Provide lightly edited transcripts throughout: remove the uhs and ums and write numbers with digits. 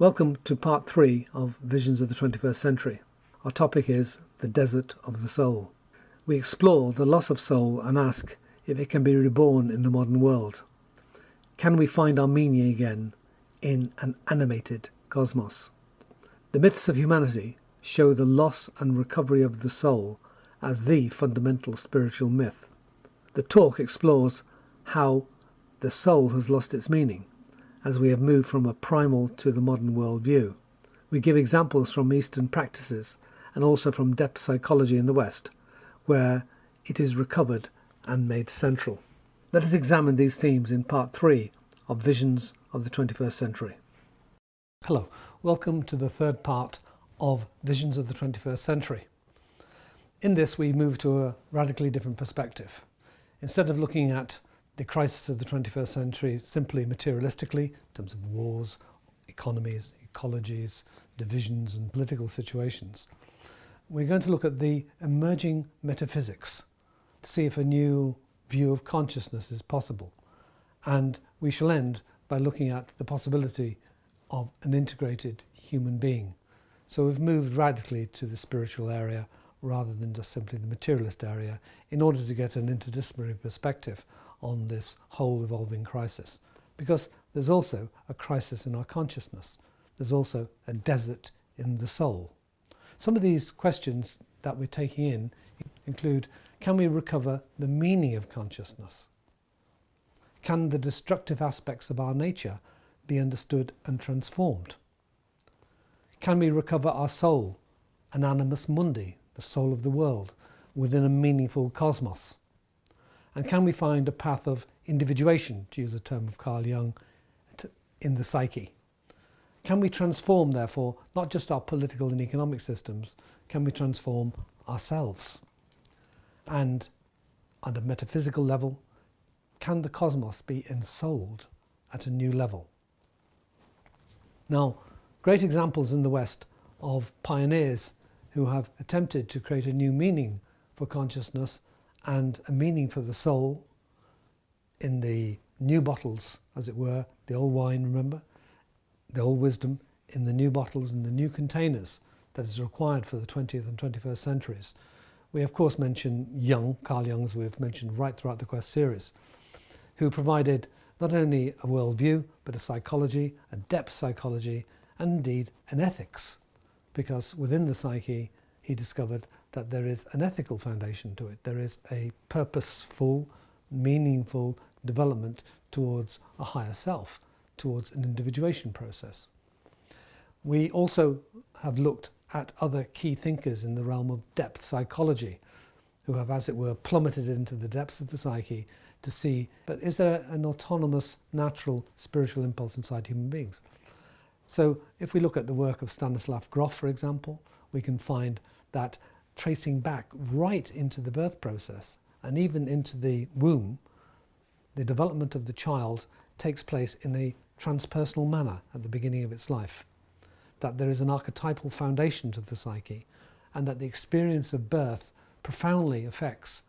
Welcome to part 3 of Visions of the 21st Century. Our topic is the desert of the soul. We explore the loss of soul and ask if it can be reborn in the modern world. Can we find our meaning again in an animated cosmos? The myths of humanity show the loss and recovery of the soul as the fundamental spiritual myth. The talk explores how the soul has lost its meaning as we have moved from a primal to the modern world view. We give examples from Eastern practices and also from depth psychology in the West, where it is recovered and made central. Let us examine these themes in part 3 of Visions of the 21st Century. Hello, welcome to the third part of Visions of the 21st Century. In this we move to a radically different perspective. Instead of looking at the crisis of the 21st century simply materialistically, in terms of wars, economies, ecologies, divisions and political situations, we're going to look at the emerging metaphysics to see if a new view of consciousness is possible. And we shall end by looking at the possibility of an integrated human being. So we've moved radically to the spiritual area rather than just simply the materialist area in order to get an interdisciplinary perspective on this whole evolving crisis. Because there's also a crisis in our consciousness. There's also a desert in the soul. Some of these questions that we're taking in include, can we recover the meaning of consciousness? Can the destructive aspects of our nature be understood and transformed? Can we recover our soul, an animus mundi, the soul of the world, within a meaningful cosmos? And can we find a path of individuation, to use a term of Carl Jung, in the psyche? Can we transform, therefore, not just our political and economic systems, can we transform ourselves? And on a metaphysical level, can the cosmos be ensouled at a new level? Now, great examples in the West of pioneers who have attempted to create a new meaning for consciousness and a meaning for the soul in the new bottles, as it were, the old wine, remember? The old wisdom in the new bottles and the new containers that is required for the 20th and 21st centuries. We of course mention Jung, Carl Jung, as we've mentioned right throughout the Quest series, who provided not only a worldview, but a psychology, a depth psychology, and indeed an ethics. Because within the psyche, he discovered that there is an ethical foundation to it. There is a purposeful, meaningful development towards a higher self, towards an individuation process. We also have looked at other key thinkers in the realm of depth psychology, who have, as it were, plummeted into the depths of the psyche to see, but is there an autonomous, natural, spiritual impulse inside human beings? So if we look at the work of Stanislav Grof, for example, we can find that tracing back right into the birth process and even into the womb, the development of the child takes place in a transpersonal manner at the beginning of its life. That there is an archetypal foundation to the psyche, and that the experience of birth profoundly affects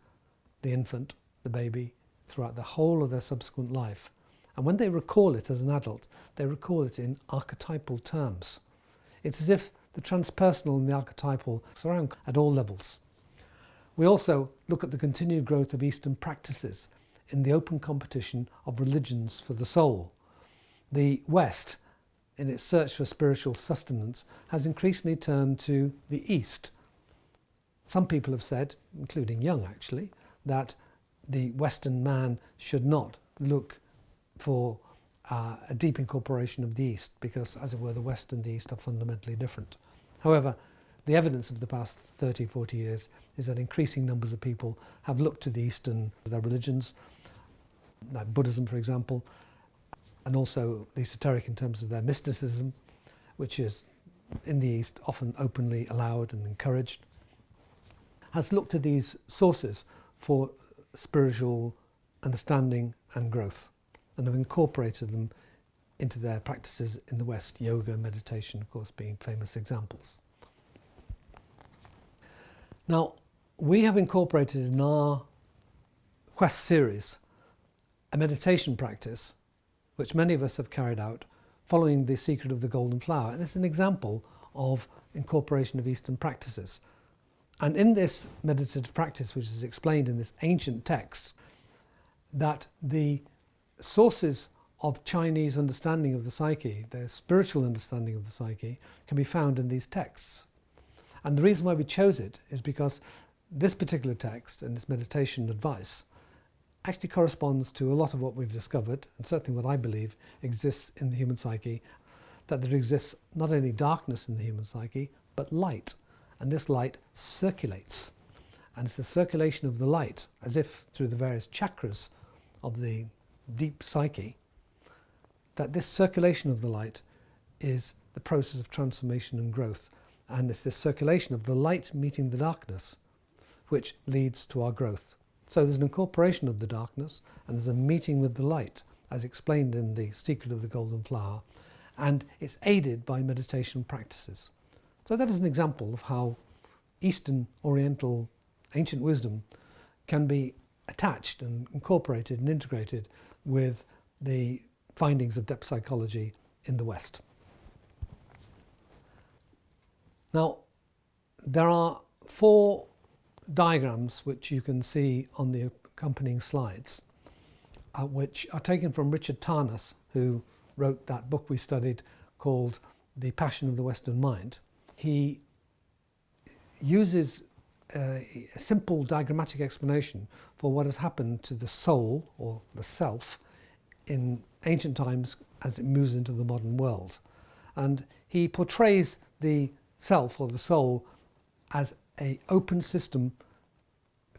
the infant, the baby, throughout the whole of their subsequent life. And when they recall it as an adult, they recall it in archetypal terms. It's as if the transpersonal and the archetypal surround at all levels. We also look at the continued growth of Eastern practices in the open competition of religions for the soul. The West, in its search for spiritual sustenance, has increasingly turned to the East. Some people have said, including Jung actually, that the Western man should not look for a deep incorporation of the East, because, as it were, the West and the East are fundamentally different. However, the evidence of the past 30, 40 years is that increasing numbers of people have looked to the East and their religions, like Buddhism, for example, and also the esoteric in terms of their mysticism, which is in the East often openly allowed and encouraged, has looked to these sources for spiritual understanding and growth, and have incorporated them into their practices in the West, yoga, meditation, of course, being famous examples. Now, we have incorporated in our Quest series a meditation practice which many of us have carried out following the secret of the golden flower. And it's an example of incorporation of Eastern practices. And in this meditative practice, which is explained in this ancient text, that the sources of Chinese understanding of the psyche, their spiritual understanding of the psyche, can be found in these texts. And the reason why we chose it is because this particular text and this meditation advice actually corresponds to a lot of what we've discovered, and certainly what I believe exists in the human psyche, that there exists not only darkness in the human psyche, but light. And this light circulates. And it's the circulation of the light, as if through the various chakras of the deep psyche, that this circulation of the light is the process of transformation and growth. And it's this circulation of the light meeting the darkness which leads to our growth. So there's an incorporation of the darkness and there's a meeting with the light, as explained in The Secret of the Golden Flower, and it's aided by meditation practices. So that is an example of how Eastern, Oriental, ancient wisdom can be attached and incorporated and integrated with the findings of depth psychology in the West. Now, there are 4 diagrams which you can see on the accompanying slides, which are taken from Richard Tarnas, who wrote that book we studied called The Passion of the Western Mind. He uses a simple diagrammatic explanation for what has happened to the soul, or the self, in ancient times as it moves into the modern world. And he portrays the self, or the soul, as an open system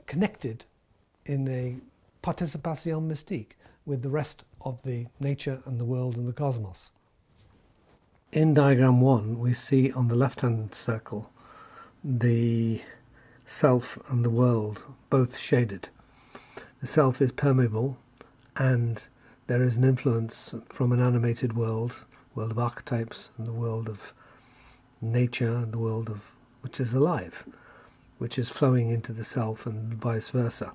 connected in a participation mystique with the rest of the nature and the world and the cosmos. In diagram 1, we see on the left-hand circle the self and the world both shaded. The self is permeable, and there is an influence from an animated world of archetypes, and the world of nature, and the world of which is alive, which is flowing into the self, and vice versa.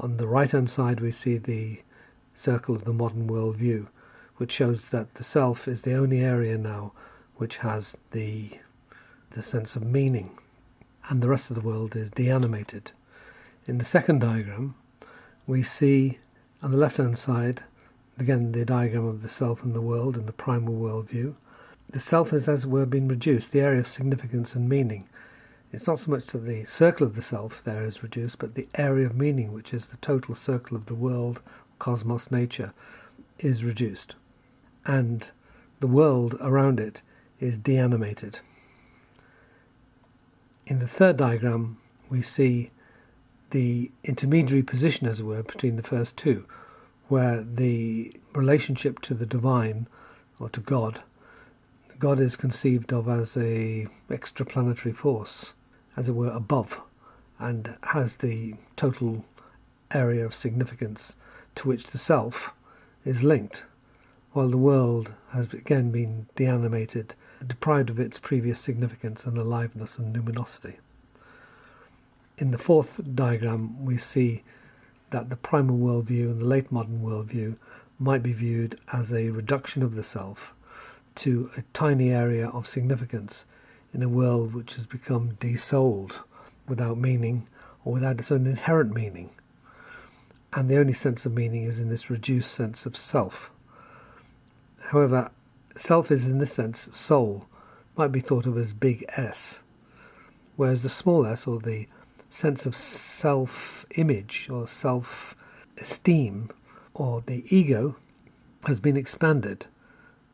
On the right-hand side, we see the circle of the modern world view, which shows that the self is the only area now which has the sense of meaning, and the rest of the world is deanimated. In the second diagram, we see on the left-hand side, again, the diagram of the self and the world and the primal world view. The self has, as it were, been reduced, the area of significance and meaning. It's not so much that the circle of the self there is reduced, but the area of meaning, which is the total circle of the world, cosmos, nature, is reduced. And the world around it is deanimated. In the third diagram, we see the intermediary position, as it were, between the first two, where the relationship to the divine, or to God is conceived of as a extraplanetary force, as it were, above, and has the total area of significance to which the self is linked, while the world has again been deanimated, deprived of its previous significance and aliveness and luminosity. In the fourth diagram, we see that the primal worldview and the late modern worldview might be viewed as a reduction of the self to a tiny area of significance in a world which has become desouled, without meaning, or without its own inherent meaning. And the only sense of meaning is in this reduced sense of self. However, self is, in this sense, soul, might be thought of as big S, whereas the small s, or the sense of self-image or self-esteem, or the ego, has been expanded,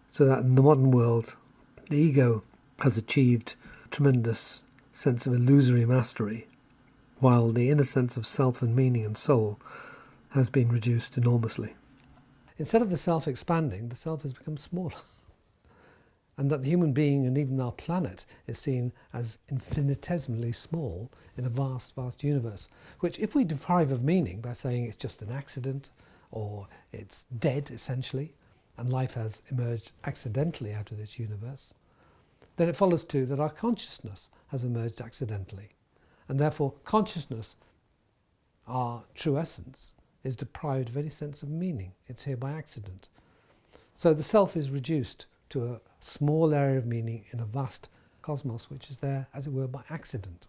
so that in the modern world the ego has achieved a tremendous sense of illusory mastery, while the inner sense of self and meaning and soul has been reduced enormously. Instead of the self expanding, the self has become smaller. And that the human being and even our planet is seen as infinitesimally small in a vast, vast universe, which if we deprive of meaning by saying it's just an accident, or it's dead essentially, and life has emerged accidentally out of this universe, then it follows too that our consciousness has emerged accidentally. And therefore consciousness, our true essence, is deprived of any sense of meaning. It's here by accident. So the self is reduced to a small area of meaning in a vast cosmos, which is there, as it were, by accident.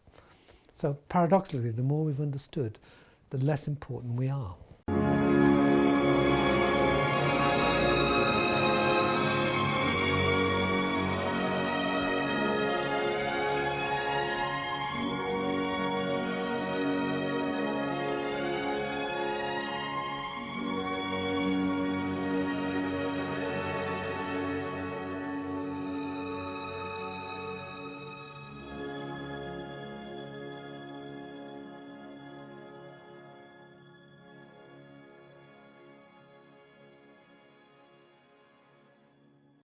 So paradoxically, the more we've understood, the less important we are.